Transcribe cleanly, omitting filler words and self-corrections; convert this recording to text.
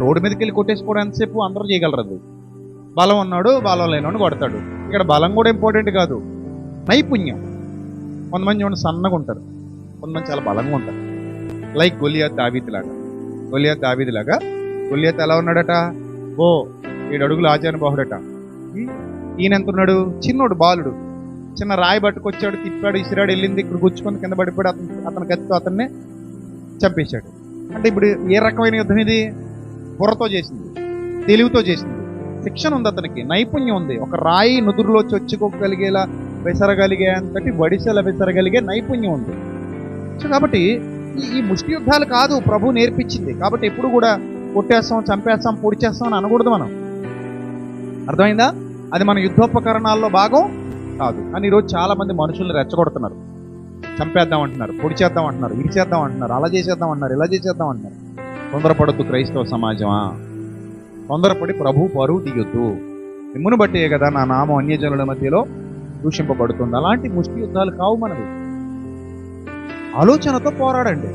Road మీదకి వెళ్ళి కొట్టేసుకోవడం ఎంతసేపు అందరూ చేయగలరు. అది బలం ఉన్నాడు, బలం లేనివాడు కొడతాడు. ఇక్కడ బలం కూడా ఇంపార్టెంట్ కాదు, నైపుణ్యం. కొంతమంది చూడండి సన్నగా ఉంటారు, కొంతమంది చాలా బలంగా ఉంటారు. లైక్ గొలియాత్ దావీదులాగా. గొలియాత్ ఎలా ఉన్నాడట? 7 అడుగులు ఆజానుబాహుడట. ఈయన ఎంత ఉన్నాడు? చిన్నోడు, బాలుడు. చిన్న రాయి పట్టుకొచ్చాడు, తిప్పాడు, ఇసిరాడు, వెళ్ళింది, ఇక్కడ గుచ్చుకొని కింద పడిపోయాడు. అతని కత్తితో అతన్ని చంపేశాడు. అంటే ఇప్పుడు ఏ రకమైన యుద్ధం ఇది? బుర్రతో చేసింది, తెలివితో చేసింది. శిక్షణ ఉంది, అతనికి నైపుణ్యం ఉంది. ఒక రాయి నుదురులో చొచ్చుకోగలిగేలా విసరగలిగే అంతటి వడిసెల విసరగలిగే నైపుణ్యం ఉంది. సో కాబట్టి ఈ ముష్టి యుద్ధాలు కాదు ప్రభు నేర్పించింది. కాబట్టి ఎప్పుడు కూడా కొట్టేస్తాం, చంపేస్తాం, పొడి చేస్తాం అని అనకూడదు మనం. అర్థమైందా? అది మన యుద్ధోపకరణాల్లో భాగం కాదు. కానీ ఈరోజు చాలా మంది మనుషుల్ని రెచ్చగొడుతున్నారు. చంపేద్దాం అంటున్నారు, పొడి చేద్దాం అంటున్నారు, ఇది చేద్దాం అంటున్నారు, అలా చేసేద్దాం అంటున్నారు, ఇలా చేసేద్దాం అంటున్నారు. తొందరపడద్దు క్రైస్తవ సమాజమా, తొందరపడి ప్రభు పరువు తీయొద్దు. మిమ్మును బట్టే కదా నా నామం అన్యజనుల మధ్యలో దూషింపబడుతుంది. అలాంటి ముష్టి యుద్ధాలు కావు మనవి. ఆలోచనతో పోరాడండి.